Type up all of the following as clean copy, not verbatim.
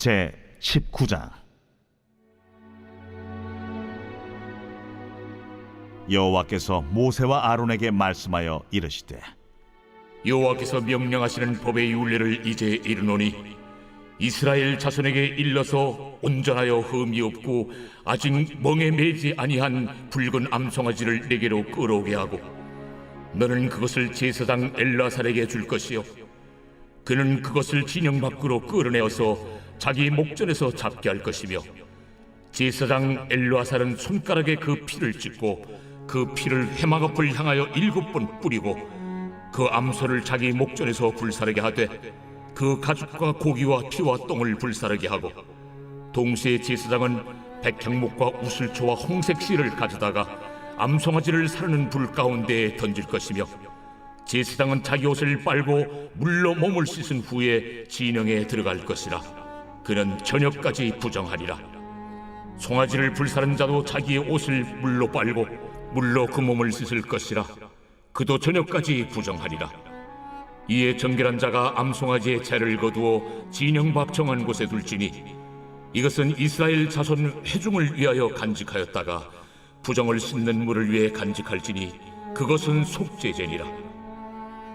제 19장. 여호와께서 모세와 아론에게 말씀하여 이르시되, 여호와께서 명령하시는 법의 율례를 이제 이르노니 이스라엘 자손에게 일러서 온전하여 흠이 없고 아직 멍에 매지 아니한 붉은 암송아지를 내게로 끌어오게 하고 너는 그것을 제사장 엘라살에게 줄 것이요 그는 그것을 진영 밖으로 끌어내어서 자기 목전에서 잡게 할 것이며 제사장 엘라살은 손가락에 그 피를 찍고 그 피를 해막 앞을 향하여 7번 뿌리고 그 암소를 자기 목전에서 불사르게 하되 그 가죽과 고기와 피와 똥을 불사르게 하고 동시에 제사장은 백향목과 우슬초와 홍색 실을 가져다가 암송아지를 사르는 불 가운데에 던질 것이며 제사장은 자기 옷을 빨고 물로 몸을 씻은 후에 진영에 들어갈 것이라. 그는 저녁까지 부정하리라. 송아지를 불사른 자도 자기의 옷을 물로 빨고 물로 그 몸을 씻을 것이라. 그도 저녁까지 부정하리라. 이에 정결한 자가 암송아지의 채를 거두어 진영밖 정한 곳에 둘지니 이것은 이스라엘 자손 회중을 위하여 간직하였다가 부정을 씻는 물을 위해 간직할지니 그것은 속죄제니라.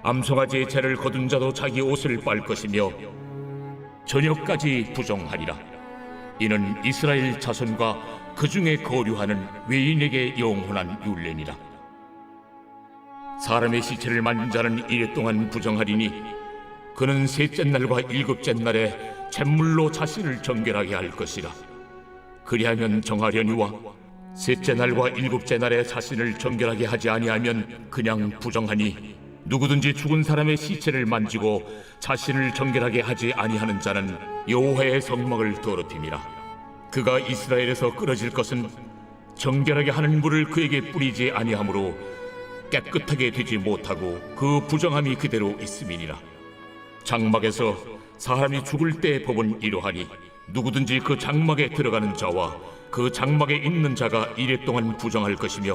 암송아지의 채를 거둔 자도 자기 옷을 빨 것이며 저녁까지 부정하리라. 이는 이스라엘 자손과 그 중에 거류하는 외인에게 영원한 율례니라. 사람의 시체를 만진 자는 이래 동안 부정하리니 그는 셋째 날과 일곱째 날에 잿물로 자신을 정결하게 할 것이라. 그리하면 정하려니와 셋째 날과 일곱째 날에 자신을 정결하게 하지 아니하면 그냥 부정하니 누구든지 죽은 사람의 시체를 만지고 자신을 정결하게 하지 아니하는 자는 여호와의 성막을 더럽힘이라. 그가 이스라엘에서 끊어질 것은 정결하게 하는 물을 그에게 뿌리지 아니하므로 깨끗하게 되지 못하고 그 부정함이 그대로 있음이니라. 장막에서 사람이 죽을 때의 법은 이러하니 누구든지 그 장막에 들어가는 자와 그 장막에 있는 자가 이래 동안 부정할 것이며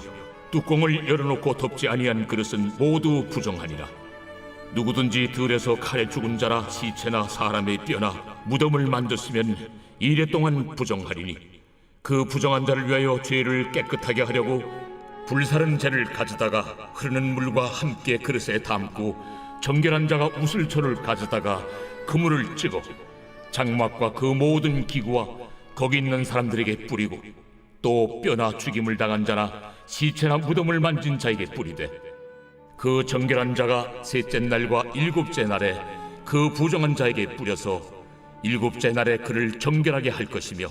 뚜껑을 열어놓고 덮지 아니한 그릇은 모두 부정하니라. 누구든지 들에서 칼에 죽은 자라 시체나 사람의 뼈나 무덤을 만졌으면 이래 동안 부정하리니 그 부정한 자를 위하여 죄를 깨끗하게 하려고 불사른 재를 가져다가 흐르는 물과 함께 그릇에 담고 정결한 자가 우슬초를 가져다가 그물을 찍어 장막과 그 모든 기구와 거기 있는 사람들에게 뿌리고 또 뼈나 죽임을 당한 자나 시체나 무덤을 만진 자에게 뿌리되 그 정결한 자가 셋째 날과 일곱째 날에 그 부정한 자에게 뿌려서 일곱째 날에 그를 정결하게 할 것이며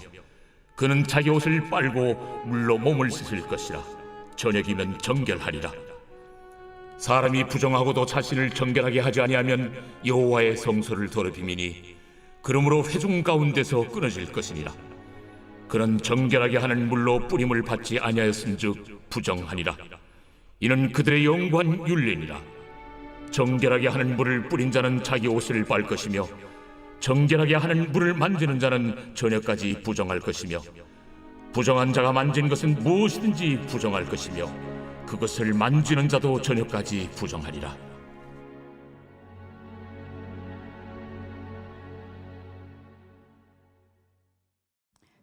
그는 자기 옷을 빨고 물로 몸을 씻을 것이라. 저녁이면 정결하리라. 사람이 부정하고도 자신을 정결하게 하지 아니하면 여호와의 성소를 더럽힘이니 그러므로 회중 가운데서 끊어질 것이니라. 그는 정결하게 하는 물로 뿌림을 받지 아니하였은즉 부정하니라. 이는 그들의 영구한 율례니라. 정결하게 하는 물을 뿌린 자는 자기 옷을 빨 것이며 정결하게 하는 물을 만지는 자는 저녁까지 부정할 것이며 부정한 자가 만진 것은 무엇이든지 부정할 것이며 그것을 만지는 자도 저녁까지 부정하리라.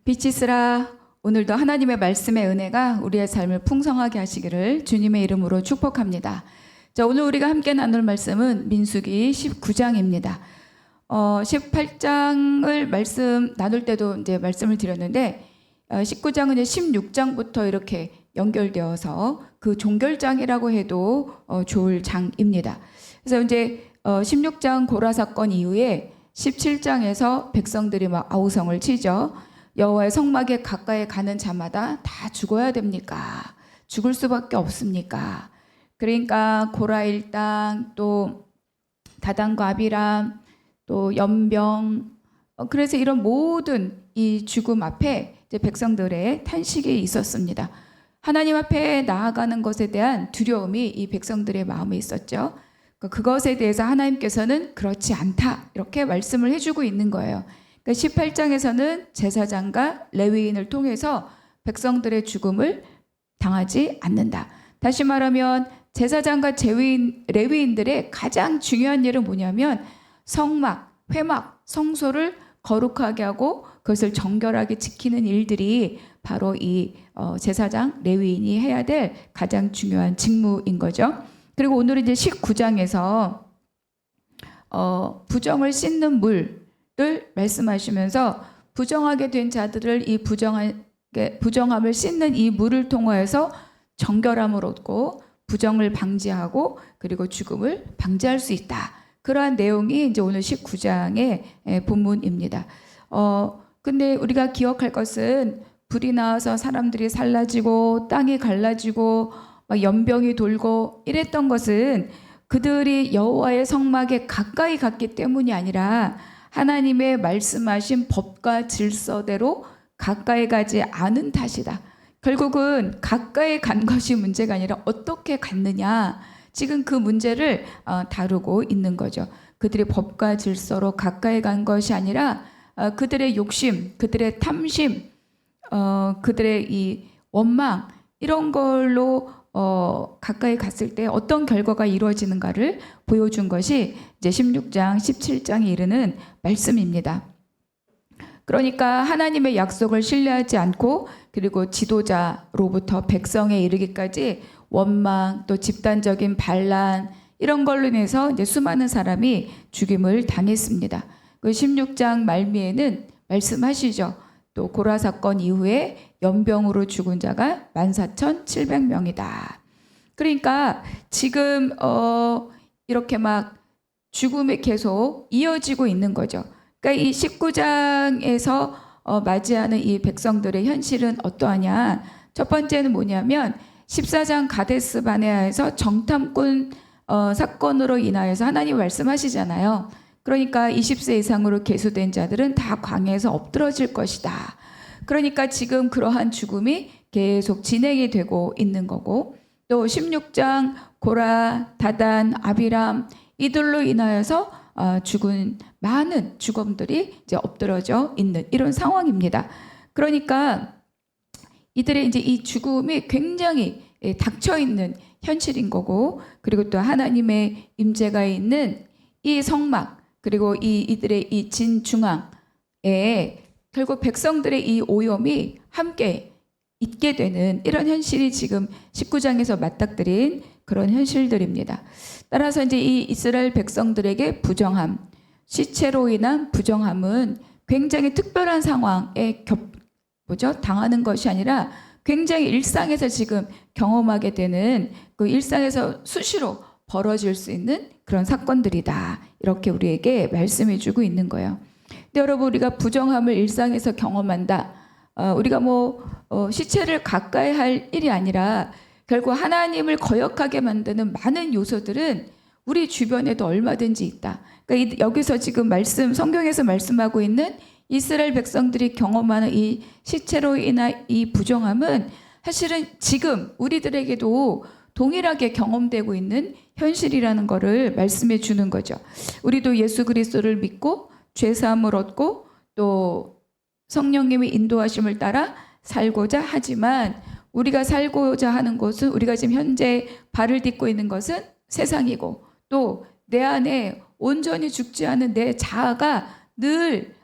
빛이 있으라. 오늘도 하나님의 말씀의 은혜가 우리의 삶을 풍성하게 하시기를 주님의 이름으로 축복합니다. 자, 오늘 우리가 함께 나눌 말씀은 민수기 19장입니다. 18장을 말씀 나눌 때도 이제 말씀을 드렸는데 19장은 이제 16장부터 이렇게 연결되어서 그 종결장이라고 해도 좋을 장입니다. 그래서 이제 16장 고라 사건 이후에 17장에서 백성들이 막 아우성을 치죠. 여호와의 성막에 가까이 가는 자마다 다 죽어야 됩니까? 죽을 수밖에 없습니까? 그러니까 고라 일당 또 다단과 아비람 또 연병 그래서 이런 모든 이 죽음 앞에 이제 백성들의 탄식이 있었습니다. 하나님 앞에 나아가는 것에 대한 두려움이 이 백성들의 마음에 있었죠. 그것에 대해서 하나님께서는 그렇지 않다 이렇게 말씀을 해주고 있는 거예요. 그러니까 18장에서는 제사장과 레위인을 통해서 백성들의 죽음을 당하지 않는다. 다시 말하면 제사장과 레위인들의 가장 중요한 일은 뭐냐면 성막, 회막, 성소를 거룩하게 하고 그것을 정결하게 지키는 일들이 바로 이 제사장 레위인이 해야 될 가장 중요한 직무인 거죠. 그리고 오늘은 이제 19장에서 부정을 씻는 물을 말씀하시면서 부정하게 된 자들을 이 부정함을 씻는 이 물을 통하여서 정결함을 얻고 부정을 방지하고 그리고 죽음을 방지할 수 있다. 그러한 내용이 이제 오늘 19장의 본문입니다. 근데 우리가 기억할 것은 불이 나와서 사람들이 살라지고 땅이 갈라지고 막 연병이 돌고 이랬던 것은 그들이 여호와의 성막에 가까이 갔기 때문이 아니라 하나님의 말씀하신 법과 질서대로 가까이 가지 않은 탓이다. 결국은 가까이 간 것이 문제가 아니라 어떻게 갔느냐. 지금 그 문제를 다루고 있는 거죠. 그들의 법과 질서로 가까이 간 것이 아니라 그들의 욕심, 그들의 탐심, 그들의 이 원망 이런 걸로 가까이 갔을 때 어떤 결과가 이루어지는가를 보여준 것이 이제 16장, 17장에 이르는 말씀입니다. 그러니까 하나님의 약속을 신뢰하지 않고 그리고 지도자로부터 백성에 이르기까지 원망 또 집단적인 반란 이런 걸로 인해서 이제 수많은 사람이 죽임을 당했습니다. 그 16장 말미에는 말씀하시죠. 또 고라 사건 이후에 연병으로 죽은 자가 14,700명이다. 그러니까 지금 이렇게 막 죽음이 계속 이어지고 있는 거죠. 그러니까 이 19장에서 맞이하는 이 백성들의 현실은 어떠하냐? 첫 번째는 뭐냐면 14장 가데스 바네아에서 정탐꾼 사건으로 인하여서 하나님 말씀하시잖아요. 그러니까 20세 이상으로 계수된 자들은 다 광야에서 엎드러질 것이다. 그러니까 지금 그러한 죽음이 계속 진행이 되고 있는 거고 또 16장 고라, 다단, 아비람 이들로 인하여서 죽은 많은 죽음들이 이제 엎드러져 있는 이런 상황입니다. 그러니까 이들의 이제 이 죽음이 굉장히 닥쳐 있는 현실인 거고 그리고 또 하나님의 임재가 있는 이 성막 그리고 이들의 이 진중앙에 결국 백성들의 이 오염이 함께 있게 되는 이런 현실이 지금 19장에서 맞닥뜨린 그런 현실들입니다. 따라서 이제 이 이스라엘 백성들에게 부정함, 시체로 인한 부정함은 굉장히 특별한 상황에 당하는 것이 아니라 굉장히 일상에서 지금 경험하게 되는 그 일상에서 수시로 벌어질 수 있는 그런 사건들이다. 이렇게 우리에게 말씀해 주고 있는 거예요. 근데 여러분 우리가 부정함을 일상에서 경험한다. 우리가 시체를 가까이 할 일이 아니라 결국 하나님을 거역하게 만드는 많은 요소들은 우리 주변에도 얼마든지 있다. 그러니까 여기서 지금 성경에서 말씀하고 있는 이스라엘 백성들이 경험하는 이 시체로 인한 이 부정함은 사실은 지금 우리들에게도 동일하게 경험되고 있는 현실이라는 것을 말씀해 주는 거죠. 우리도 예수 그리스도를 믿고 죄사함을 얻고 또 성령님의 인도하심을 따라 살고자 하지만 우리가 살고자 하는 곳은 우리가 지금 현재 발을 딛고 있는 것은 세상이고 또 내 안에 온전히 죽지 않은 내 자아가 늘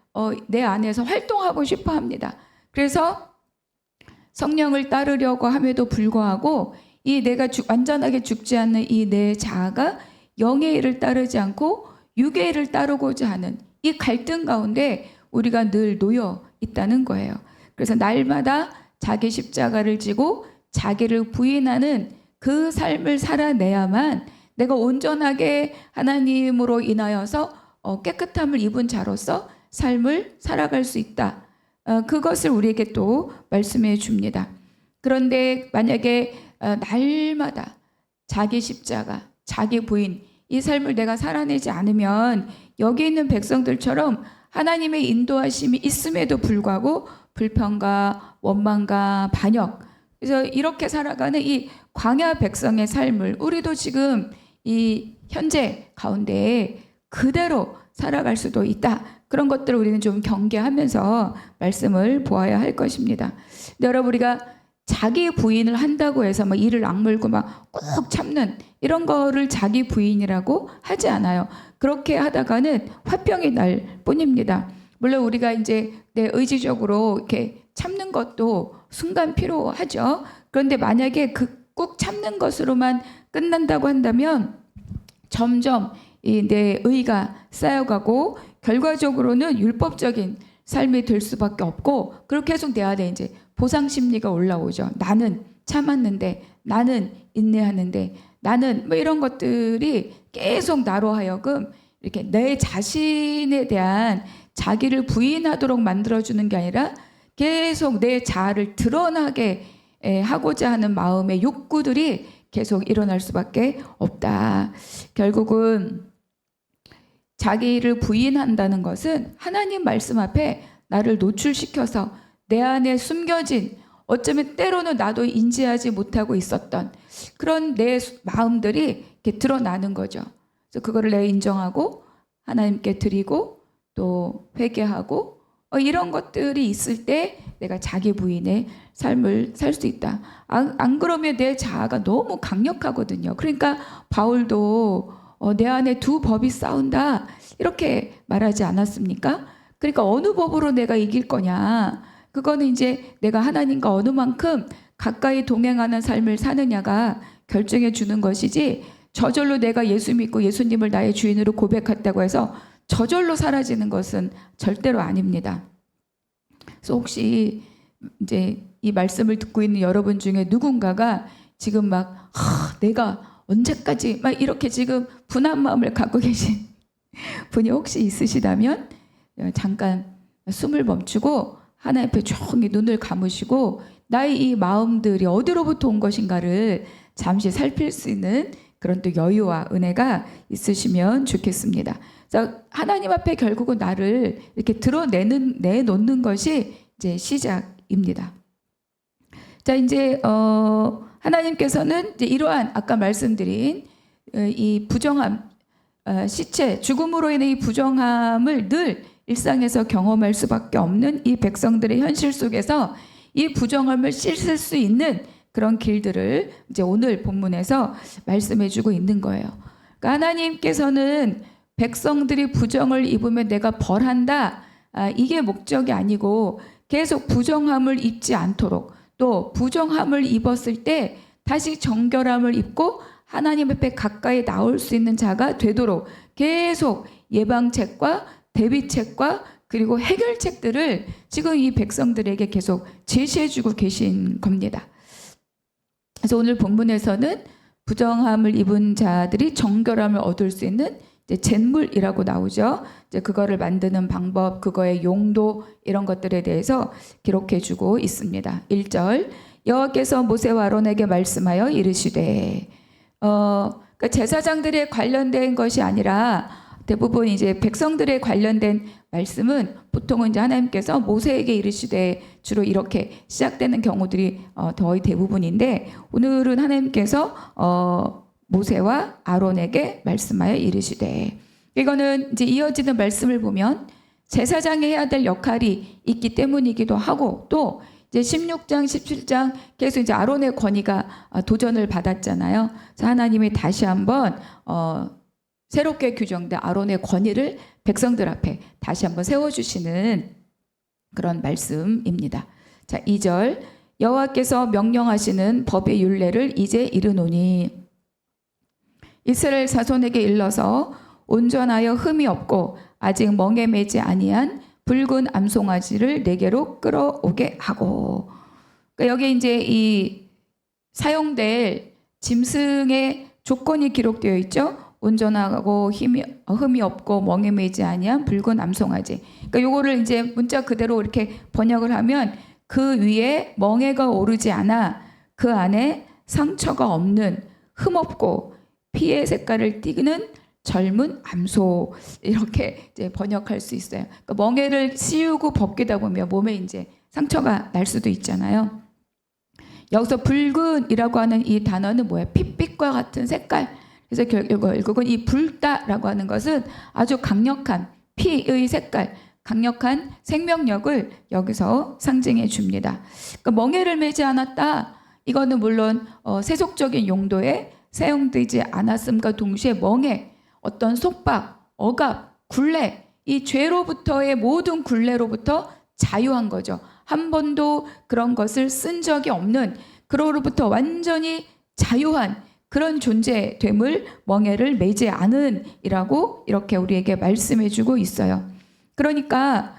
내 안에서 활동하고 싶어 합니다. 그래서 성령을 따르려고 함에도 불구하고 이 내가 완전하게 죽지 않는 이 내 자아가 영의 일을 따르지 않고 육의 일을 따르고자 하는 이 갈등 가운데 우리가 늘 놓여 있다는 거예요. 그래서 날마다 자기 십자가를 지고 자기를 부인하는 그 삶을 살아내야만 내가 온전하게 하나님으로 인하여서 깨끗함을 입은 자로서 삶을 살아갈 수 있다. 그것을 우리에게 또 말씀해 줍니다. 그런데 만약에 날마다 자기 십자가, 자기 부인 이 삶을 내가 살아내지 않으면 여기 있는 백성들처럼 하나님의 인도하심이 있음에도 불구하고 불평과 원망과 반역 그래서 이렇게 살아가는 이 광야 백성의 삶을 우리도 지금 이 현재 가운데 그대로 살아갈 수도 있다. 그런 것들을 우리는 좀 경계하면서 말씀을 보아야 할 것입니다. 근데 여러분 우리가 자기 부인을 한다고 해서 막 이를 악물고 막 꾹 참는 이런 거를 자기 부인이라고 하지 않아요. 그렇게 하다가는 화병이 날 뿐입니다. 물론 우리가 이제 내 의지적으로 이렇게 참는 것도 순간 필요하죠. 그런데 만약에 꾹 참는 것으로만 끝난다고 한다면 점점 이 내 의가 쌓여가고 결과적으로는 율법적인 삶이 될 수밖에 없고, 그렇게 계속 내 안에 이제 보상 심리가 올라오죠. 나는 참았는데, 나는 인내하는데, 나는 뭐 이런 것들이 계속 나로 하여금 이렇게 내 자신에 대한 자기를 부인하도록 만들어주는 게 아니라 계속 내 자아를 드러나게 하고자 하는 마음의 욕구들이 계속 일어날 수밖에 없다. 결국은 자기를 부인한다는 것은 하나님 말씀 앞에 나를 노출시켜서 내 안에 숨겨진, 어쩌면 때로는 나도 인지하지 못하고 있었던 그런 내 마음들이 이렇게 드러나는 거죠. 그래서 그거를 내가 인정하고 하나님께 드리고 또 회개하고 이런 것들이 있을 때 내가 자기 부인의 삶을 살 수 있다. 안 그러면 내 자아가 너무 강력하거든요. 그러니까 바울도 내 안에 두 법이 싸운다 이렇게 말하지 않았습니까? 그러니까 어느 법으로 내가 이길 거냐, 그거는 이제 내가 하나님과 어느 만큼 가까이 동행하는 삶을 사느냐가 결정해 주는 것이지, 저절로 내가 예수 믿고 예수님을 나의 주인으로 고백했다고 해서 저절로 사라지는 것은 절대로 아닙니다. 그래서 혹시 이제 이 말씀을 듣고 있는 여러분 중에 누군가가 지금 막 내가 언제까지 막 이렇게 지금 분한 마음을 갖고 계신 분이 혹시 있으시다면 잠깐 숨을 멈추고 하나님 앞에 조용히 눈을 감으시고 나의 이 마음들이 어디로부터 온 것인가를 잠시 살필 수 있는 그런 또 여유와 은혜가 있으시면 좋겠습니다. 그래서 하나님 앞에 결국은 나를 이렇게 내놓는 것이 이제 시작입니다. 자, 이제 하나님께서는 이제 이러한 아까 말씀드린 이 부정함, 시체, 죽음으로 인해 이 부정함을 늘 일상에서 경험할 수밖에 없는 이 백성들의 현실 속에서 이 부정함을 씻을 수 있는 그런 길들을 이제 오늘 본문에서 말씀해주고 있는 거예요. 그러니까 하나님께서는 백성들이 부정을 입으면 내가 벌한다, 이게 목적이 아니고 계속 부정함을 입지 않도록, 또 부정함을 입었을 때 다시 정결함을 입고 하나님 앞에 가까이 나올 수 있는 자가 되도록 계속 예방책과 대비책과 그리고 해결책들을 지금 이 백성들에게 계속 제시해주고 계신 겁니다. 그래서 오늘 본문에서는 부정함을 입은 자들이 정결함을 얻을 수 있는 이제 잿물이라고 나오죠. 이제 그거를 만드는 방법, 그거의 용도, 이런 것들에 대해서 기록해주고 있습니다. 1절, 여호와께서 모세와 아론에게 말씀하여 이르시되, 그러니까 제사장들에 관련된 것이 아니라 대부분 이제 백성들에 관련된 말씀은 보통은 이제 하나님께서 모세에게 이르시되, 주로 이렇게 시작되는 경우들이 거의 대부분인데, 오늘은 하나님께서 모세와 아론에게 말씀하여 이르시되, 이거는 이제 이어지는 말씀을 보면 제사장이 해야 될 역할이 있기 때문이기도 하고, 또 이제 16장, 17장 계속 이제 아론의 권위가 도전을 받았잖아요. 그래서 하나님이 다시 한번 새롭게 규정된 아론의 권위를 백성들 앞에 다시 한번 세워주시는 그런 말씀입니다. 자, 2절, 여호와께서 명령하시는 법의 율례를 이제 이르노니 이스라엘 자손에게 일러서 온전하여 흠이 없고 아직 멍에 매지 아니한 붉은 암송아지를 내게로 끌어오게 하고. 그러니까 여기 이제 이 사용될 짐승의 조건이 기록되어 있죠. 온전하고 흠이 없고 멍에 매지 아니한 붉은 암송아지. 그러니까 요거를 이제 문자 그대로 이렇게 번역을 하면 그 위에 멍에가 오르지 않아 그 안에 상처가 없는 흠 없고 피의 색깔을 띠는 젊은 암소, 이렇게 이제 번역할 수 있어요. 그러니까 멍에를 씌우고 벗기다 보면 몸에 이제 상처가 날 수도 있잖아요. 여기서 붉은이라고 하는 이 단어는 뭐예요? 핏빛과 같은 색깔. 그래서 결국은 이 붉다라고 하는 것은 아주 강력한 피의 색깔, 강력한 생명력을 여기서 상징해 줍니다. 그러니까 멍에를 매지 않았다. 이거는 물론 세속적인 용도에 사용되지 않았음과 동시에 멍에, 어떤 속박, 억압, 굴레, 이 죄로부터의 모든 굴레로부터 자유한 거죠. 한 번도 그런 것을 쓴 적이 없는, 그로부터 완전히 자유한 그런 존재됨을 멍에를 매지 않은 이라고 이렇게 우리에게 말씀해 주고 있어요. 그러니까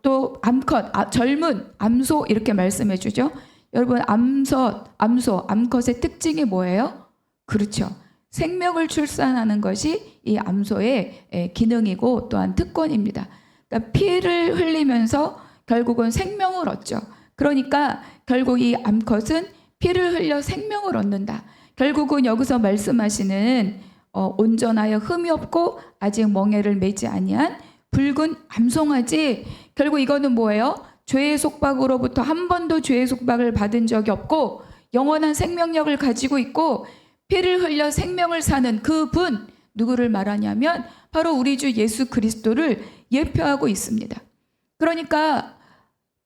또 암컷, 젊은 암소 이렇게 말씀해 주죠. 여러분, 암컷의 특징이 뭐예요? 그렇죠. 생명을 출산하는 것이 이 암소의 기능이고 또한 특권입니다. 그러니까 피를 흘리면서 결국은 생명을 얻죠. 그러니까 결국 이 암컷은 피를 흘려 생명을 얻는다. 결국은 여기서 말씀하시는 온전하여 흠이 없고 아직 멍에를 매지 아니한 붉은 암송아지, 결국 이거는 뭐예요? 죄의 속박으로부터 한 번도 죄의 속박을 받은 적이 없고 영원한 생명력을 가지고 있고 피를 흘려 생명을 사는 그분, 누구를 말하냐면 바로 우리 주 예수 그리스도를 예표하고 있습니다. 그러니까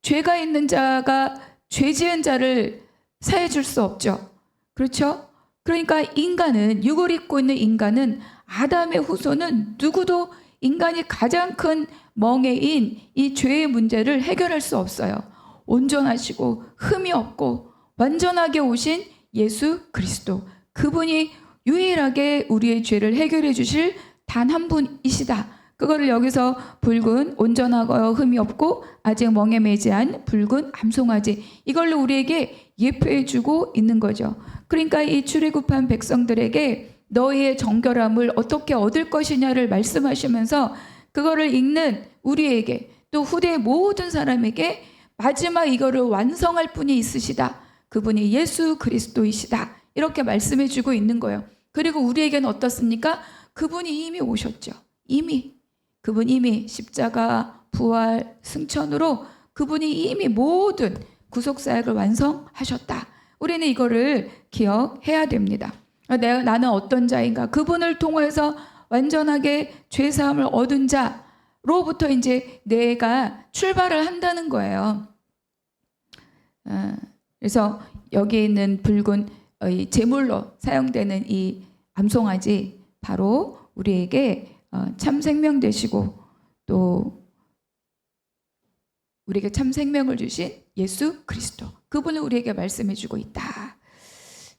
죄가 있는 자가 죄 지은 자를 사해 줄 수 없죠. 그렇죠? 그러니까 인간은, 육을 입고 있는 인간은, 아담의 후손은 누구도 인간이 가장 큰 멍에인 이 죄의 문제를 해결할 수 없어요. 온전하시고 흠이 없고 완전하게 오신 예수 그리스도, 그분이 유일하게 우리의 죄를 해결해 주실 단 한 분이시다. 그거를 여기서 붉은, 온전하고 흠이 없고 아직 멍에 매지 않은 붉은 암송아지, 이걸로 우리에게 예표해 주고 있는 거죠. 그러니까 이 출애굽한 백성들에게 너희의 정결함을 어떻게 얻을 것이냐를 말씀하시면서 그거를 읽는 우리에게, 또 후대의 모든 사람에게 마지막 이거를 완성할 분이 있으시다. 그분이 예수 그리스도이시다. 이렇게 말씀해 주고 있는 거예요. 그리고 우리에게는 어떻습니까? 그분이 이미 오셨죠. 그분 이미 십자가, 부활, 승천으로 그분이 이미 모든 구속사역을 완성하셨다. 우리는 이거를 기억해야 됩니다. 나는 어떤 자인가? 그분을 통해서 완전하게 죄사함을 얻은 자로부터 이제 내가 출발을 한다는 거예요. 그래서 여기 있는 붉은 이 제물로 사용되는 이 암송아지, 바로 우리에게 참 생명 되시고 또 우리에게 참 생명을 주신 예수 그리스도, 그분을 우리에게 말씀해 주고 있다.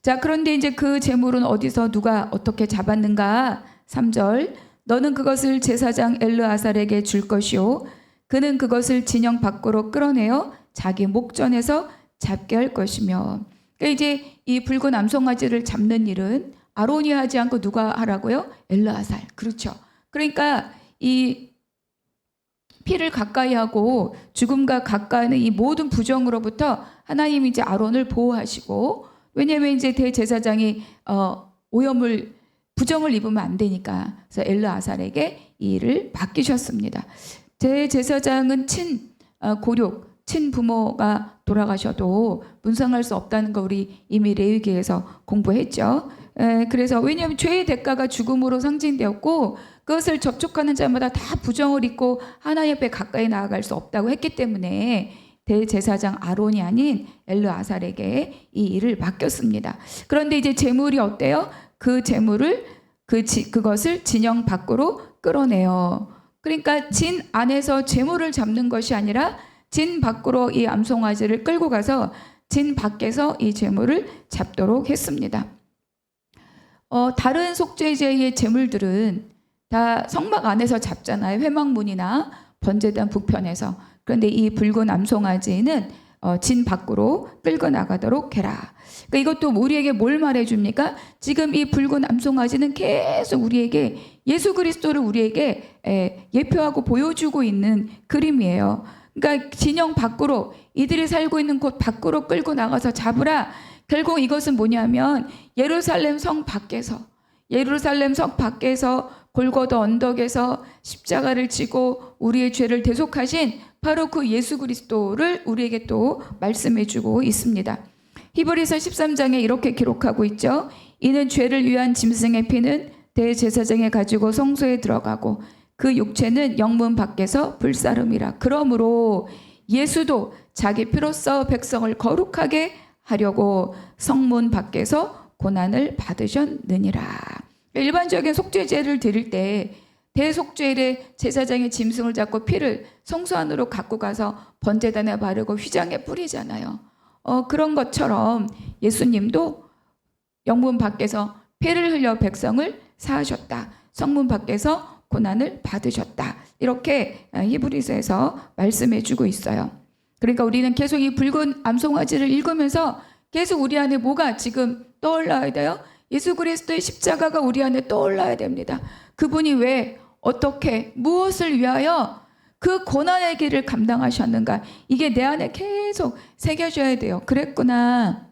자, 그런데 이제 그 제물은 어디서 누가 어떻게 잡았는가? 3절, 너는 그것을 제사장 엘르아살에게 줄 것이요 그는 그것을 진영 밖으로 끌어내어 자기 목전에서 잡게 할 것이며. 그러니까 이제 이 붉은 암송아지를 잡는 일은 아론이 하지 않고 누가 하라고요? 엘르아살. 그렇죠. 그러니까 이 피를 가까이 하고 죽음과 가까이는 이 모든 부정으로부터 하나님이 이제 아론을 보호하시고, 왜냐하면 이제 대제사장이 오염을, 부정을 입으면 안 되니까, 그래서 엘르아살에게 이 일을 맡기셨습니다. 대제사장은 고륙, 친부모가 돌아가셔도 문상할 수 없다는 거 우리 이미 레위기에서 공부했죠. 그래서 왜냐하면 죄의 대가가 죽음으로 상징되었고 그것을 접촉하는 자마다 다 부정을 입고 하나님 앞에 가까이 나아갈 수 없다고 했기 때문에 대제사장 아론이 아닌 엘르아살에게 이 일을 맡겼습니다. 그런데 이제 제물이 어때요? 그 제물을 그것을 진영 밖으로 끌어내요. 그러니까 진 안에서 제물을 잡는 것이 아니라 진 밖으로 이 암송아지를 끌고 가서 진 밖에서 이 제물을 잡도록 했습니다. 다른 속죄제의 제물들은 다 성막 안에서 잡잖아요. 회막문이나 번제단 북편에서. 그런데 이 붉은 암송아지는 진 밖으로 끌고 나가도록 해라. 그러니까 이것도 우리에게 뭘 말해줍니까? 지금 이 붉은 암송아지는 계속 우리에게 예수 그리스도를 우리에게 예표하고 보여주고 있는 그림이에요. 그러니까 진영 밖으로, 이들이 살고 있는 곳 밖으로 끌고 나가서 잡으라. 결국 이것은 뭐냐면 예루살렘 성 밖에서 골고다 언덕에서 십자가를 지고 우리의 죄를 대속하신 바로 그 예수 그리스도를 우리에게 또 말씀해 주고 있습니다. 히브리서 13장에 이렇게 기록하고 있죠. 이는 죄를 위한 짐승의 피는 대제사장에 가지고 성소에 들어가고 그 육체는 영문 밖에서 불사름이라. 그러므로 예수도 자기 피로써 백성을 거룩하게 하려고 성문 밖에서 고난을 받으셨느니라. 일반적인 속죄제를 드릴 때 대속죄일에 제사장의 짐승을 잡고 피를 성소 안으로 갖고 가서 번제단에 바르고 휘장에 뿌리잖아요. 그런 것처럼 예수님도 영문 밖에서 피를 흘려 백성을 사하셨다. 성문 밖에서 고난을 받으셨다. 이렇게 히브리서에서 말씀해 주고 있어요. 그러니까 우리는 계속 이 붉은 암송아지를 읽으면서 계속 우리 안에 뭐가 지금 떠올라야 돼요? 예수 그리스도의 십자가가 우리 안에 떠올라야 됩니다. 그분이 왜, 어떻게, 무엇을 위하여 그 고난의 길을 감당하셨는가, 이게 내 안에 계속 새겨져야 돼요. 그랬구나.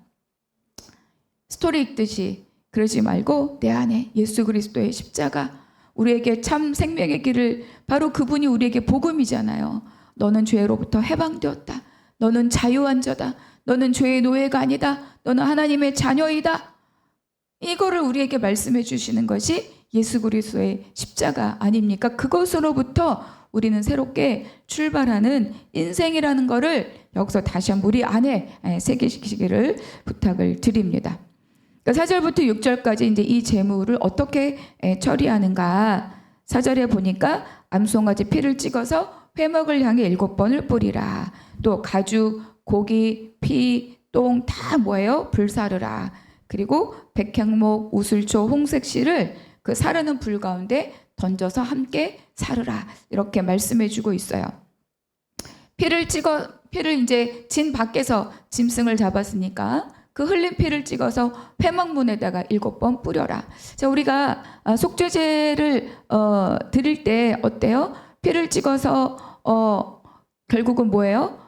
스토리 읽듯이 그러지 말고 내 안에 예수 그리스도의 십자가, 우리에게 참 생명의 길을, 바로 그분이 우리에게 복음이잖아요. 너는 죄로부터 해방되었다. 너는 자유한 자다. 너는 죄의 노예가 아니다. 너는 하나님의 자녀이다. 이거를 우리에게 말씀해 주시는 것이 예수 그리스도의 십자가 아닙니까? 그것으로부터 우리는 새롭게 출발하는 인생이라는 것을 여기서 다시 한번 우리 안에 새기시기를 부탁을 드립니다. 4절부터 6절까지 이제 이 제물을 어떻게 처리하는가. 4절에 보니까 암송아지 피를 찍어서 회막을 향해 7번을 뿌리라. 또 가죽, 고기, 피, 똥 다 뭐예요? 불사르라. 그리고 백향목, 우슬초, 홍색실을 그 사르는 불 가운데 던져서 함께 사르라. 이렇게 말씀해 주고 있어요. 피를 이제 진 밖에서 짐승을 잡았으니까 그 흘린 피를 찍어서 회막문에다가 7번 뿌려라. 자, 우리가 속죄제를 드릴 때 어때요? 피를 찍어서 결국은 뭐예요?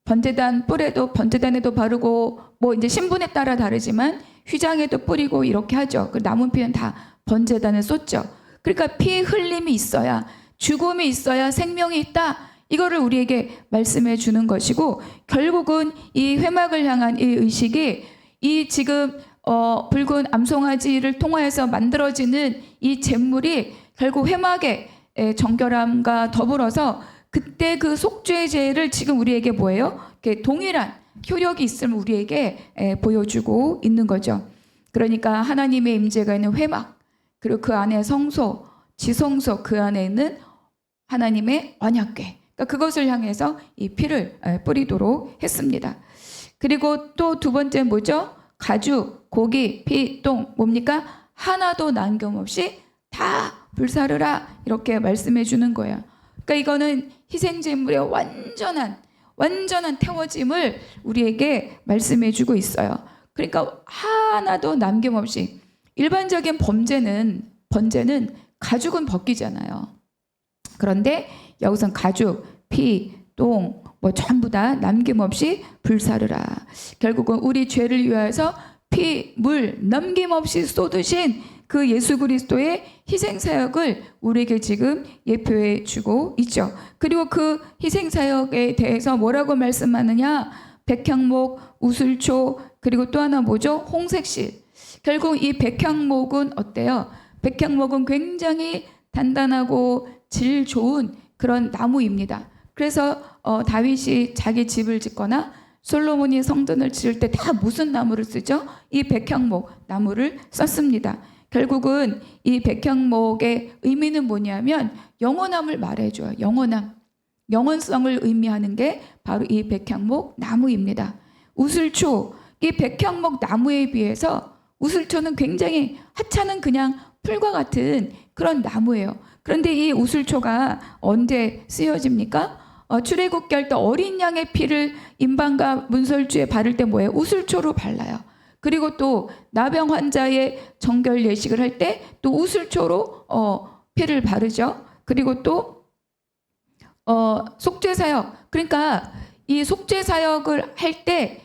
번제단 뿔에도, 번제단에도 바르고, 뭐 이제 신분에 따라 다르지만 휘장에도 뿌리고 이렇게 하죠. 그 남은 피는 다 번제단에 쏟죠. 그러니까 피 흘림이 있어야, 죽음이 있어야 생명이 있다. 이거를 우리에게 말씀해 주는 것이고, 결국은 이 회막을 향한 이 의식이 이 지금 붉은 암송아지를 통하여서 만들어지는 이 제물이 결국 회막의 정결함과 더불어서 그때 그 속죄제를 지금 우리에게 뭐예요? 이렇게 동일한 효력이 있음을 우리에게 보여주고 있는 거죠. 그러니까 하나님의 임재가 있는 회막, 그리고 그 안에 성소, 지성소, 그 안에 있는 하나님의 언약궤, 그러니까 그것을 향해서 이 피를 뿌리도록 했습니다. 그리고 또 두 번째 뭐죠? 가죽, 고기, 피, 똥, 뭡니까? 하나도 남김없이 다 불사르라. 이렇게 말씀해 주는 거예요. 그러니까 이거는 희생제물의 완전한 태워짐을 우리에게 말씀해 주고 있어요. 그러니까 하나도 남김없이. 일반적인 번제는 가죽은 벗기잖아요. 그런데 여기선 가죽, 피, 똥, 뭐 전부 다 남김없이 불사르라. 결국은 우리 죄를 위하여서 피, 물 남김없이 쏟으신 그 예수 그리스도의 희생사역을 우리에게 지금 예표해 주고 있죠. 그리고 그 희생사역에 대해서 뭐라고 말씀하느냐? 백향목, 우슬초, 그리고 또 하나 뭐죠? 홍색실. 결국 이 백향목은 어때요? 백향목은 굉장히 단단하고 질 좋은 그런 나무입니다. 그래서 다윗이 자기 집을 짓거나 솔로몬이 성전을 지을 때 다 무슨 나무를 쓰죠? 이 백향목 나무를 썼습니다. 결국은 이 백향목의 의미는 뭐냐면 영원함을 말해줘요. 영원성을 의미하는 게 바로 이 백향목 나무입니다. 우슬초, 이 백향목 나무에 비해서 우슬초는 굉장히 하찮은 그냥 풀과 같은 그런 나무예요. 그런데 이 우슬초가 언제 쓰여집니까? 출애굽기 할 때 어린 양의 피를 임방과 문설주에 바를 때 뭐예요? 우슬초로 발라요. 그리고 또 나병 환자의 정결 예식을 할 때 또 우슬초로 피를 바르죠. 그리고 또 속죄사역, 그러니까 이 속죄사역을 할 때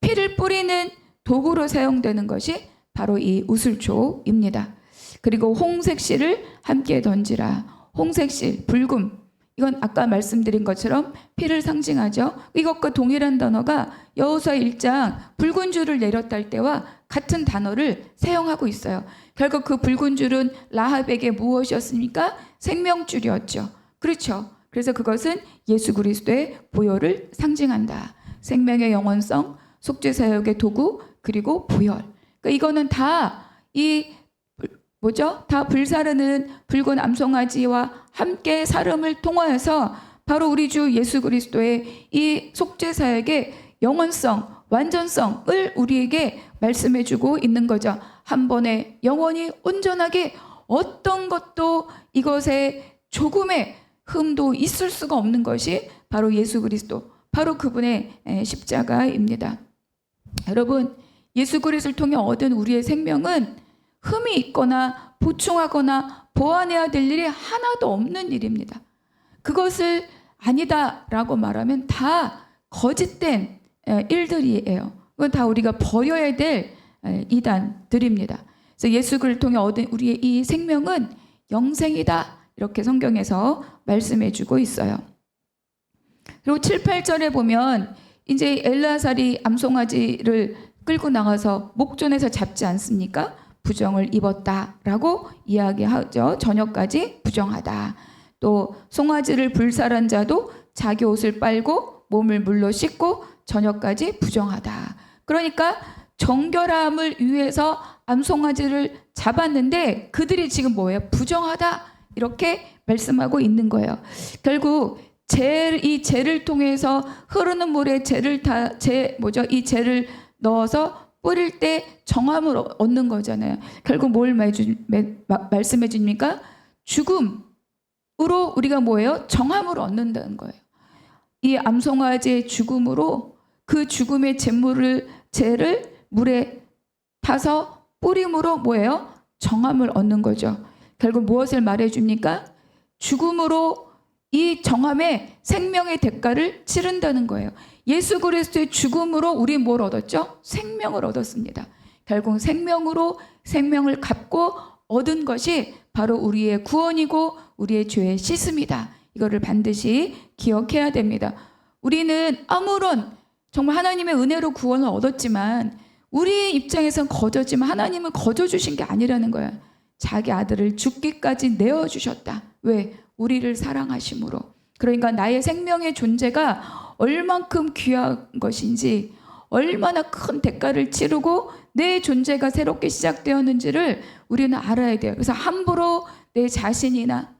피를 뿌리는 도구로 사용되는 것이 바로 이 우슬초입니다. 그리고 홍색실을 함께 던지라. 홍색실, 붉음, 이건 아까 말씀드린 것처럼 피를 상징하죠. 이것과 동일한 단어가 여호수아 1장 붉은 줄을 내렸다 할 때와 같은 단어를 사용하고 있어요. 결국 그 붉은 줄은 라합에게 무엇이었습니까? 생명줄이었죠. 그렇죠. 그래서 그것은 예수 그리스도의 보혈을 상징한다. 생명의 영원성, 속죄사역의 도구, 그리고 보혈. 그러니까 이거는 다 이 뭐죠? 다 불사르는 붉은 암송아지와 함께 사름을 통하여서 바로 우리 주 예수 그리스도의 이 속죄사역의 영원성, 완전성을 우리에게 말씀해주고 있는 거죠. 한 번에 영원히 온전하게 어떤 것도 이것에 조금의 흠도 있을 수가 없는 것이 바로 예수 그리스도, 바로 그분의 십자가입니다. 여러분, 예수 그리스도를 통해 얻은 우리의 생명은 흠이 있거나 보충하거나 보완해야 될 일이 하나도 없는 일입니다. 그것을 아니다라고 말하면 다 거짓된 일들이에요. 그건 다 우리가 버려야 될 이단들입니다. 그래서 예수 그리스도를 통해 얻은 우리의 이 생명은 영생이다, 이렇게 성경에서 말씀해주고 있어요. 그리고 7, 8절에 보면 이제 엘르아살이 암송아지를 끌고 나가서 목전에서 잡지 않습니까? 부정을 입었다라고 이야기하죠. 저녁까지 부정하다. 또 송아지를 불살한 자도 자기 옷을 빨고 몸을 물로 씻고 저녁까지 부정하다. 그러니까 정결함을 위해서 암송아지를 잡았는데 그들이 지금 뭐예요? 부정하다, 이렇게 말씀하고 있는 거예요. 결국 이 재를 통해서 흐르는 물에 이 재를 넣어서 뿌릴 때 정함을 얻는 거잖아요. 결국 뭘 말씀해 줍니까? 죽음으로 우리가 뭐예요? 정함을 얻는다는 거예요. 이 암송아지의 죽음으로 그 죽음의 재를 물에 타서 뿌림으로 뭐예요? 정함을 얻는 거죠. 결국 무엇을 말해 줍니까? 죽음으로 이 정함의 생명의 대가를 치른다는 거예요. 예수 그리스도의 죽음으로 우리 뭘 얻었죠? 생명을 얻었습니다. 결국 생명으로 생명을 갚고 얻은 것이 바로 우리의 구원이고 우리의 죄의 씻음이다. 이거를 반드시 기억해야 됩니다. 우리는 아무런 정말 하나님의 은혜로 구원을 얻었지만 우리 입장에선 거저지만 하나님은 거저 주신 게 아니라는 거예요. 자기 아들을 죽기까지 내어주셨다. 왜? 우리를 사랑하심으로. 그러니까 나의 생명의 존재가 얼만큼 귀한 것인지, 얼마나 큰 대가를 치르고 내 존재가 새롭게 시작되었는지를 우리는 알아야 돼요. 그래서 함부로 내 자신이나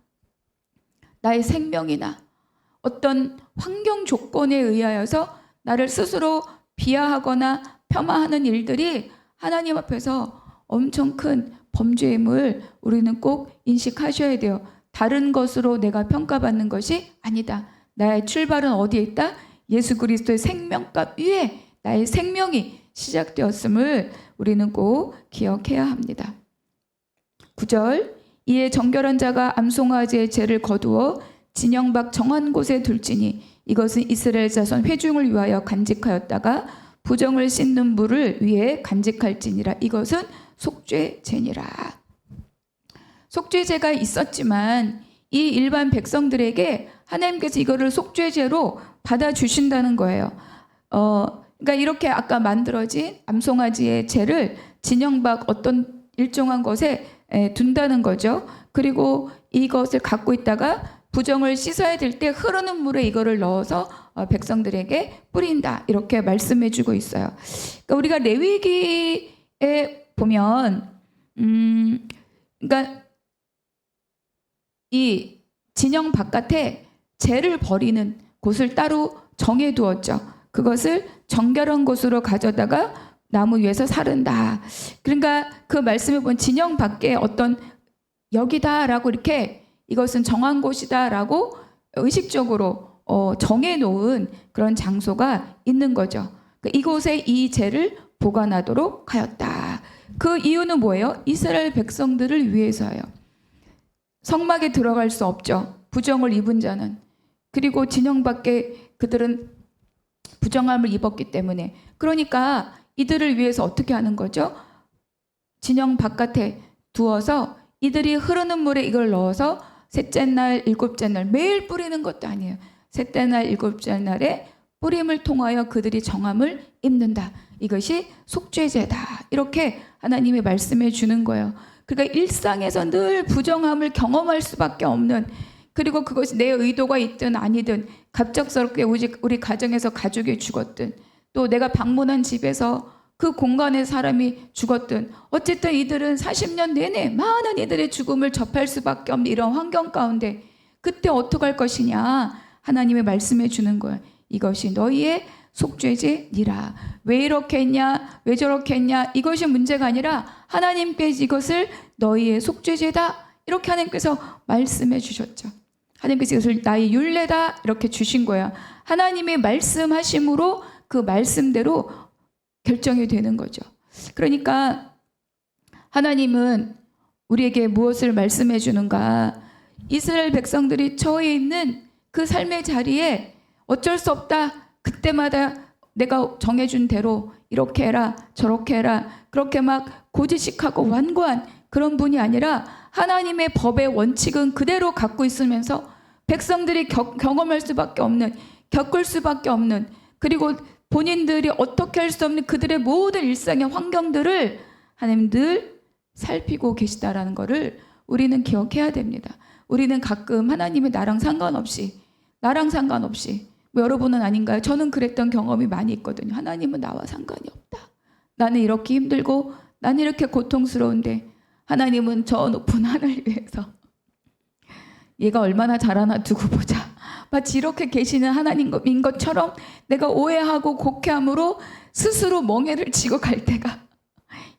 나의 생명이나 어떤 환경 조건에 의하여서 나를 스스로 비하하거나 폄하하는 일들이 하나님 앞에서 엄청 큰 범죄임을 우리는 꼭 인식하셔야 돼요. 다른 것으로 내가 평가받는 것이 아니다. 나의 출발은 어디에 있다? 예수 그리스도의 생명값 위에 나의 생명이 시작되었음을 우리는 꼭 기억해야 합니다. 9절, 이에 정결한 자가 암송아지의 죄를 거두어 진영 밖 정한 곳에 둘지니 이것은 이스라엘 자손 회중을 위하여 간직하였다가 부정을 씻는 물을 위해 간직할지니라. 이것은 속죄제니라. 속죄제가 있었지만 이 일반 백성들에게 하나님께서 이거를 속죄제로 받아주신다는 거예요. 그러니까 이렇게 아까 만들어진 암송아지의 죄를 진영 밖 어떤 일정한 것에 둔다는 거죠. 그리고 이것을 갖고 있다가 부정을 씻어야 될 때 흐르는 물에 이거를 넣어서 백성들에게 뿌린다. 이렇게 말씀해주고 있어요. 그러니까 우리가 레위기에 보면, 그러니까 이 진영 바깥에 재를 버리는 곳을 따로 정해두었죠. 그것을 정결한 곳으로 가져다가 나무 위에서 사른다. 그러니까 그 말씀에 보면 진영 밖에 어떤 여기다라고 이렇게 이것은 정한 곳이다라고 의식적으로 정해놓은 그런 장소가 있는 거죠. 그러니까 이곳에 이 재를 보관하도록 하였다. 그 이유는 뭐예요? 이스라엘 백성들을 위해서예요. 성막에 들어갈 수 없죠. 부정을 입은 자는. 그리고 진영 밖에 그들은 부정함을 입었기 때문에. 그러니까 이들을 위해서 어떻게 하는 거죠? 진영 바깥에 두어서 이들이 흐르는 물에 이걸 넣어서 셋째 날, 일곱째 날 매일 뿌리는 것도 아니에요. 셋째 날, 일곱째 날에 뿌림을 통하여 그들이 정함을 입는다. 이것이 속죄제다. 이렇게 하나님이 말씀해 주는 거예요. 그러니까 일상에서 늘 부정함을 경험할 수밖에 없는, 그리고 그것이 내 의도가 있든 아니든 갑작스럽게 우리 가정에서 가족이 죽었든 또 내가 방문한 집에서 그 공간에 사람이 죽었든 어쨌든 이들은 40년 내내 많은 이들의 죽음을 접할 수밖에 없는 이런 환경 가운데 그때 어떡할 것이냐 하나님의 말씀해 주는 거예요. 이것이 너희의 속죄제니라. 왜 이렇게 했냐 왜 저렇게 했냐 이것이 문제가 아니라 하나님께 이것을 너희의 속죄제다 이렇게 하나님께서 말씀해 주셨죠. 하나님께서 이것을 나의 율례다 이렇게 주신 거야. 하나님의 말씀하심으로 그 말씀대로 결정이 되는 거죠. 그러니까 하나님은 우리에게 무엇을 말씀해 주는가? 이스라엘 백성들이 처해 있는 그 삶의 자리에 어쩔 수 없다. 그때마다 내가 정해준 대로 이렇게 해라 저렇게 해라 그렇게 막 고지식하고 완고한 그런 분이 아니라 하나님의 법의 원칙은 그대로 갖고 있으면서 백성들이 경험할 수밖에 없는 겪을 수밖에 없는 그리고 본인들이 어떻게 할 수 없는 그들의 모든 일상의 환경들을 하나님 늘 살피고 계시다라는 것을 우리는 기억해야 됩니다. 우리는 가끔 하나님이 나랑 상관없이 뭐 여러분은 아닌가요? 저는 그랬던 경험이 많이 있거든요. 하나님은 나와 상관이 없다. 나는 이렇게 힘들고 나는 이렇게 고통스러운데 하나님은 저 높은 하늘 위에서 얘가 얼마나 잘하나 두고 보자. 마치 이렇게 계시는 하나님인 것처럼 내가 오해하고 곡해함으로 스스로 멍해를 지고 갈 때가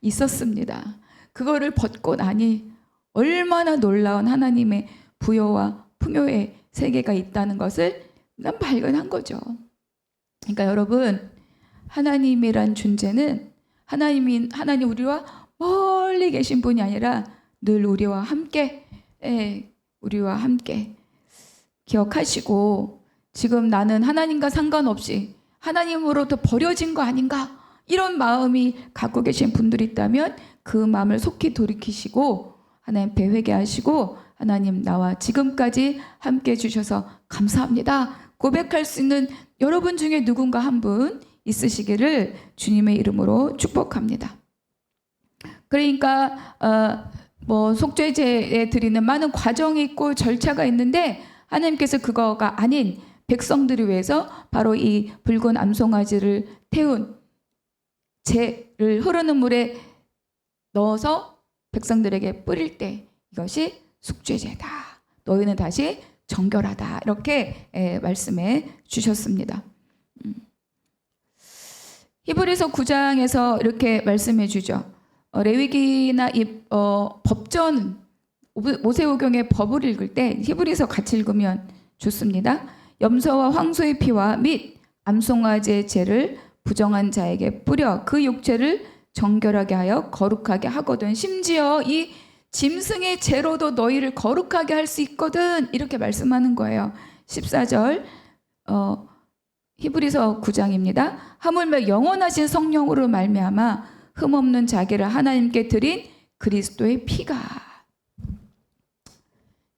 있었습니다. 그거를 벗고 나니 얼마나 놀라운 하나님의 부여와 풍요의 세계가 있다는 것을 난 발견한 거죠. 그러니까 여러분 하나님이란 존재는 하나님 우리와 멀리 계신 분이 아니라 늘 우리와 함께 기억하시고 지금 나는 하나님과 상관없이 하나님으로부터 버려진 거 아닌가 이런 마음이 갖고 계신 분들이 있다면 그 마음을 속히 돌이키시고 하나님 앞에 회개하시고 하나님 나와 지금까지 함께 해주셔서 감사합니다 고백할 수 있는 여러분 중에 누군가 한 분 있으시기를 주님의 이름으로 축복합니다. 그러니까 속죄제에 드리는 많은 과정이 있고 절차가 있는데 하나님께서 그거가 아닌 백성들을 위해서 바로 이 붉은 암송아지를 태운 재를 흐르는 물에 넣어서 백성들에게 뿌릴 때 이것이 속죄제다. 너희는 다시 정결하다. 이렇게 말씀해 주셨습니다. 히브리서 9장에서 이렇게 말씀해 주죠. 레위기나 법전 모세오경의 법을 읽을 때 히브리서 같이 읽으면 좋습니다. 염소와 황소의 피와 및 암송아지의 죄를 부정한 자에게 뿌려 그 육체를 정결하게 하여 거룩하게 하거든. 심지어 이 짐승의 죄로도 너희를 거룩하게 할 수 있거든. 이렇게 말씀하는 거예요. 14절 히브리서 9장입니다. 하물며 영원하신 성령으로 말미암아 흠없는 자기를 하나님께 드린 그리스도의 피가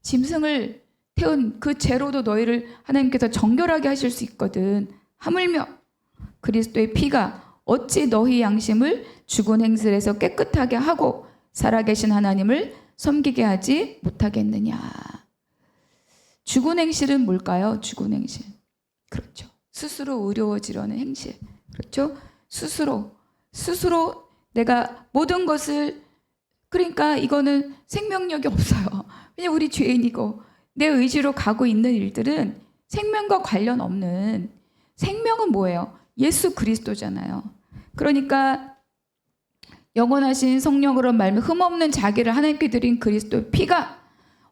짐승을 태운 그 죄로도 너희를 하나님께서 정결하게 하실 수 있거든. 하물며 그리스도의 피가 어찌 너희 양심을 죽은 행실에서 깨끗하게 하고 살아계신 하나님을 섬기게 하지 못하겠느냐. 죽은 행실은 뭘까요? 죽은 행실. 그렇죠. 스스로 의로워지려는 행실. 그렇죠. 스스로 내가 모든 것을 그러니까 이거는 생명력이 없어요. 왜냐면 우리 죄인이고 내 의지로 가고 있는 일들은 생명과 관련 없는 생명은 뭐예요? 예수 그리스도잖아요. 그러니까 영원하신 성령으로 말미 흠없는 자기를 하나님께 드린 그리스도의 피가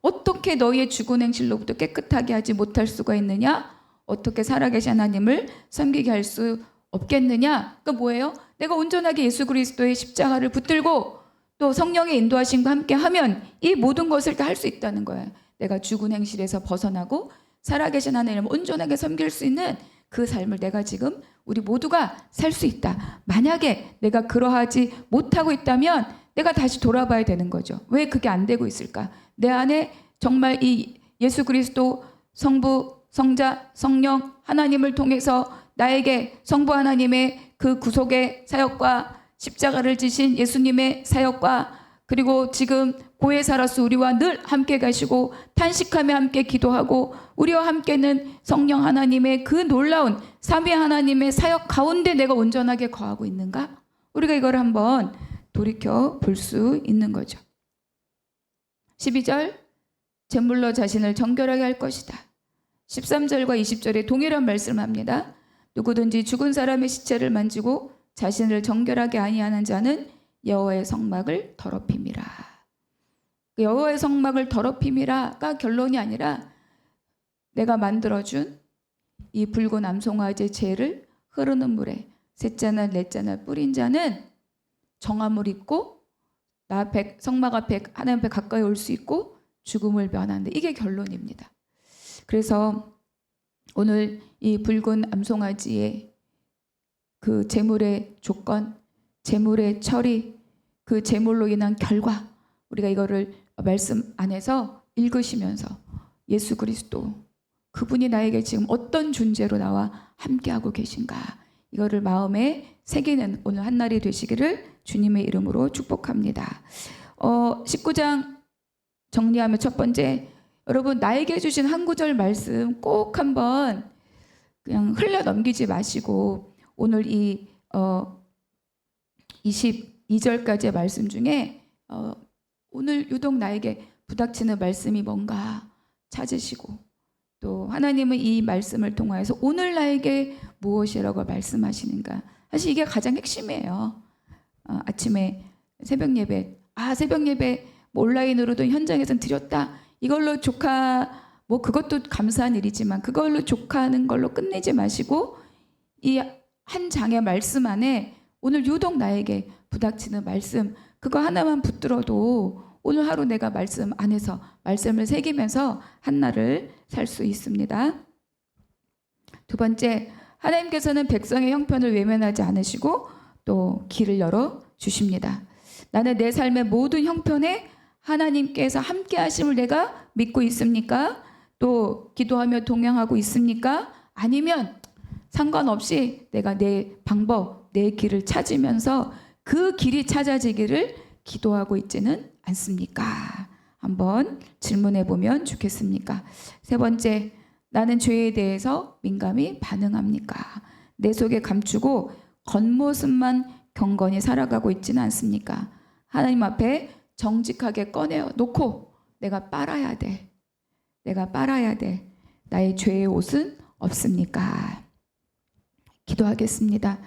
어떻게 너희의 죽은 행실로부터 깨끗하게 하지 못할 수가 있느냐? 어떻게 살아계신 하나님을 섬기게 할 수 없겠느냐? 그러니까 뭐예요? 내가 온전하게 예수 그리스도의 십자가를 붙들고 또 성령의 인도하심과 함께 하면 이 모든 것을 다 할 수 있다는 거예요. 내가 죽은 행실에서 벗어나고 살아계신 하나님을 온전하게 섬길 수 있는 그 삶을 내가 지금 우리 모두가 살 수 있다. 만약에 내가 그러하지 못하고 있다면 내가 다시 돌아봐야 되는 거죠. 왜 그게 안 되고 있을까? 내 안에 정말 이 예수 그리스도 성부, 성자, 성령 하나님을 통해서 나에게 성부 하나님의 그 구속의 사역과 십자가를 지신 예수님의 사역과 그리고 지금 고해 살아서 우리와 늘 함께 가시고 탄식하며 함께 기도하고 우리와 함께는 성령 하나님의 그 놀라운 삼위 하나님의 사역 가운데 내가 온전하게 거하고 있는가? 우리가 이걸 한번 돌이켜 볼 수 있는 거죠. 12절 제물로 자신을 정결하게 할 것이다. 13절과 20절에 동일한 말씀을 합니다. 누구든지 죽은 사람의 시체를 만지고 자신을 정결하게 아니하는 자는 여호와의 성막을 더럽힘이라. 여호와의 성막을 더럽힘이라가 결론이 아니라 내가 만들어준 이 붉은 암송아지의 죄를 흐르는 물에 셋째 날 넷째 날 뿌린 자는 정함을 입고 성막 앞에 하나님 앞에 가까이 올 수 있고 죽음을 면한다. 이게 결론입니다. 그래서 오늘 이 붉은 암송아지의 그 제물의 조건, 제물의 처리, 그 제물로 인한 결과, 우리가 이거를 말씀 안에서 읽으시면서 예수 그리스도 그분이 나에게 지금 어떤 존재로 나와 함께하고 계신가, 이거를 마음에 새기는 오늘 한날이 되시기를 주님의 이름으로 축복합니다. 19장 정리하면 첫 번째, 여러분 나에게 주신 한 구절 말씀 꼭 한번 그냥 흘려 넘기지 마시고 오늘 이 22절까지의 말씀 중에 오늘 유독 나에게 부닥치는 말씀이 뭔가 찾으시고, 또 하나님은 이 말씀을 통하여서 오늘 나에게 무엇이라고 말씀하시는가, 사실 이게 가장 핵심이에요. 아침에 새벽 예배, 새벽 예배 온라인으로도 현장에서 드렸다, 이걸로 뭐 그것도 감사한 일이지만 그걸로 족하는 걸로 끝내지 마시고 이 한 장의 말씀 안에 오늘 유독 나에게 부닥치는 말씀, 그거 하나만 붙들어도 오늘 하루 내가 말씀 안에서 말씀을 새기면서 한날을 살 수 있습니다. 두 번째, 하나님께서는 백성의 형편을 외면하지 않으시고 또 길을 열어 주십니다. 나는 내 삶의 모든 형편에 하나님께서 함께 하심을 내가 믿고 있습니까? 또 기도하며 동행하고 있습니까? 아니면 상관없이 내가 내 방법, 내 길을 찾으면서 그 길이 찾아지기를 기도하고 있지는 않습니까? 한번 질문해 보면 좋겠습니까? 세 번째, 나는 죄에 대해서 민감히 반응합니까? 내 속에 감추고 겉모습만 경건히 살아가고 있지는 않습니까? 하나님 앞에 정직하게 꺼내 놓고 내가 빨아야 돼. 내가 빨아야 돼. 나의 죄의 옷은 없습니까? 기도하겠습니다.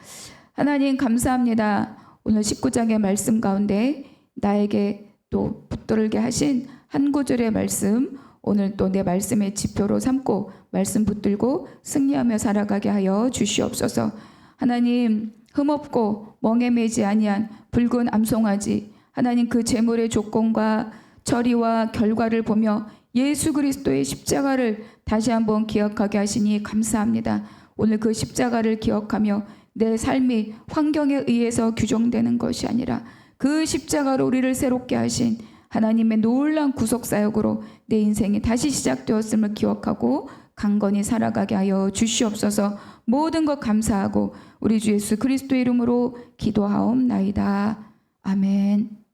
하나님 감사합니다. 오늘 19장의 말씀 가운데 나에게 또 붙들게 하신 한 구절의 말씀, 오늘 또 내 말씀의 지표로 삼고 말씀 붙들고 승리하며 살아가게 하여 주시옵소서. 하나님, 흠없고 멍에 매지 아니한 붉은 암송아지, 하나님 그 제물의 조건과 처리와 결과를 보며 예수 그리스도의 십자가를 다시 한번 기억하게 하시니 감사합니다. 오늘 그 십자가를 기억하며 내 삶이 환경에 의해서 규정되는 것이 아니라 그 십자가로 우리를 새롭게 하신 하나님의 놀라운 구속 사역으로 내 인생이 다시 시작되었음을 기억하고 강건히 살아가게 하여 주시옵소서. 모든 것 감사하고 우리 주 예수 그리스도의 이름으로 기도하옵나이다. 아멘.